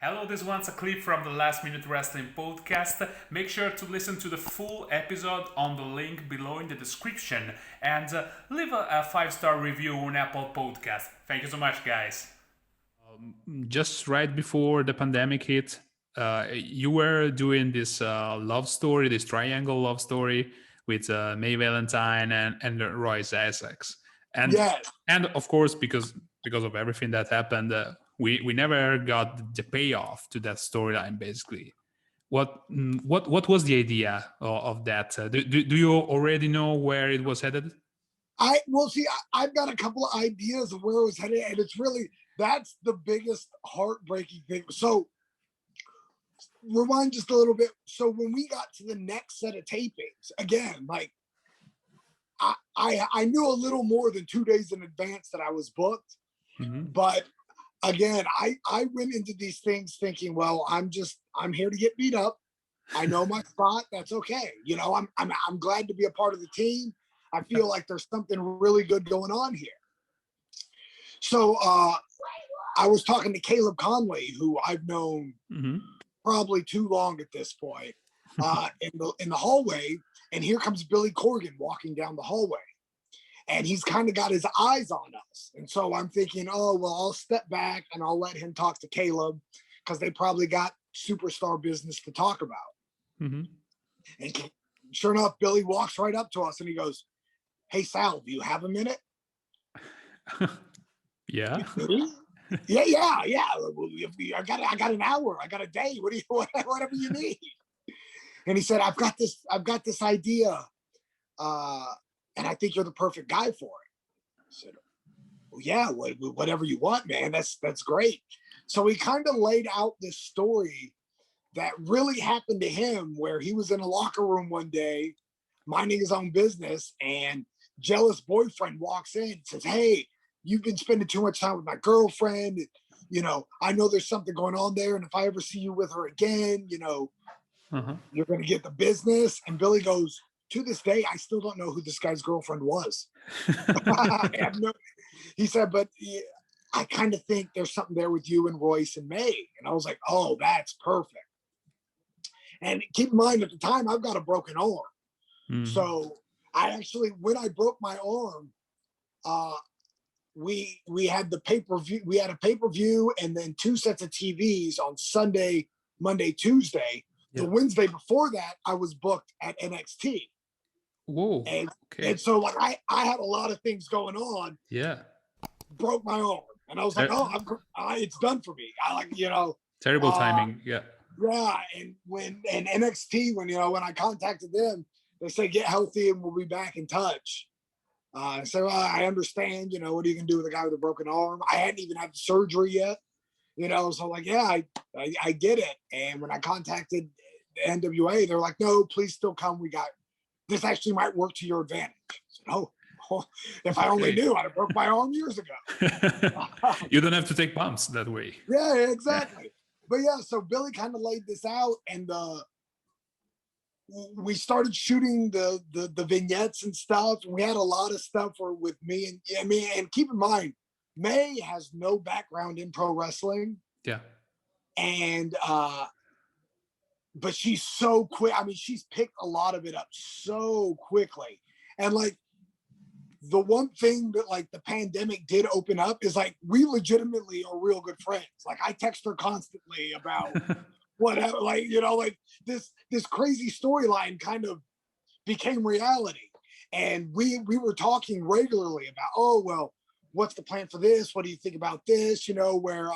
Hello, this one's a clip from the Last Minute Wrestling podcast. Make sure to listen to the full episode on the link below in the description and leave a 5-star review on Apple Podcast. Thank you so much, guys. Just right before the pandemic hit, you were doing this love story, this triangle love story with May Valentine and Royce Essex. And Yes. and of course, because of everything that happened, we never got the payoff to that storyline. Basically, what was the idea of that? Do you already know where it was headed? I've got a couple of ideas of where it was headed, and it's really that's the biggest heartbreaking thing. So rewind just a little bit. So when we got to the next set of tapings, again, like I knew a little more than 2 days in advance that I was booked, but again, I went into these things thinking, well, I'm here to get beat up. I know my spot. That's okay. You know, I'm glad to be a part of the team. I feel like there's something really good going on here. So I was talking to Caleb Conway, who I've known probably too long at this point, in the hallway. And here comes Billy Corgan walking down the hallway. And he's kind of got his eyes on us. And so I'm thinking, oh, well, I'll step back and I'll let him talk to Caleb because they probably got superstar business to talk about. And sure enough, Billy walks right up to us and he goes, "Hey, Sal, do you have a minute?" Yeah. Yeah. I got an hour. I got a day. Whatever you need. And he said, I've got this idea. And I think you're the perfect guy for it. I said, well, yeah, whatever you want, man. That's great. So he kind of laid out this story that really happened to him, where he was in a locker room one day, minding his own business, and jealous boyfriend walks in and says, "Hey, you've been spending too much time with my girlfriend. You know, I know there's something going on there. And if I ever see you with her again, you know, you're going to get the business." And Billy goes, "To this day, I still don't know who this guy's girlfriend was." He said, "But I kind of think there's something there with you and Royce and May." And I was like, "Oh, that's perfect." And keep in mind, at the time, I've got a broken arm. So I actually, when I broke my arm, we had the pay-per-view. We had a pay-per-view and then 2 sets of TVs on Sunday, Monday, Tuesday. The Wednesday before that, I was booked at NXT. Whoa. And so like I had a lot of things going on. Yeah. Broke my arm. And I was like, it's done for me. I like, you know. Terrible timing. Yeah. Yeah. And when NXT, when I contacted them, they said, "Get healthy and we'll be back in touch." So I understand, you know, what are you going to do with a guy with a broken arm? I hadn't even had the surgery yet. You know, so like, yeah, I get it. And when I contacted the NWA, they're like, "No, please still come. We got this. Actually might work to your advantage." I said, "Oh, if I only knew, I'd have broke my arm years ago." You don't have to take bumps that way. Yeah, exactly. But yeah, so Billy kind of laid this out, and we started shooting the vignettes and stuff. And we had a lot of stuff with me and keep in mind, May has no background in pro wrestling. Yeah. And but she's so quick. I mean, she's picked a lot of it up so quickly. And like the one thing that like the pandemic did open up is like we legitimately are real good friends. Like I text her constantly about whatever, like, you know, like this crazy storyline kind of became reality. And we were talking regularly about, oh, well, what's the plan for this? What do you think about this? You know, where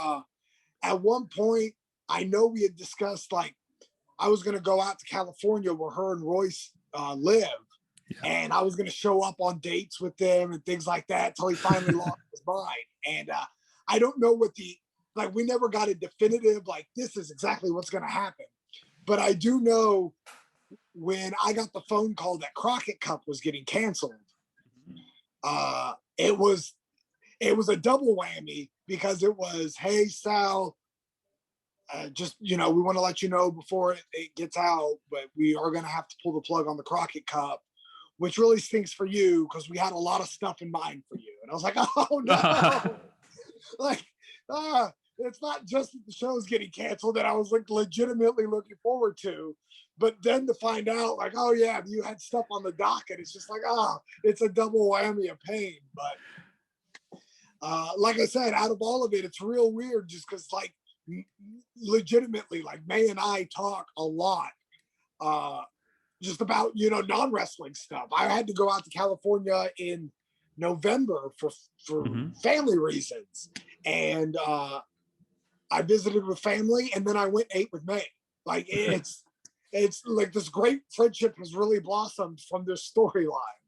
at one point, I know we had discussed, like, I was going to go out to California where her and Royce live. Yeah. And I was going to show up on dates with them and things like that until he finally lost his mind. And I don't know what we never got a definitive, like, this is exactly what's going to happen. But I do know when I got the phone call that Crockett Cup was getting canceled, it was a double whammy because it was, "Hey, Sal, just, you know, we want to let you know before it gets out, but we are going to have to pull the plug on the Crockett Cup, which really stinks for you because we had a lot of stuff in mind for you." And I was like, "Oh, no." it's not just that the show's getting canceled that I was like legitimately looking forward to, but then to find out like, oh yeah, you had stuff on the docket. It's just like, oh, it's a double whammy of pain. But like I said, out of all of it, it's real weird just because like legitimately, like May and I talk a lot just about, you know, non-wrestling stuff. I had to go out to California in November for family reasons. And I visited with family and then I went and ate with May. Like it's like this great friendship has really blossomed from this storyline.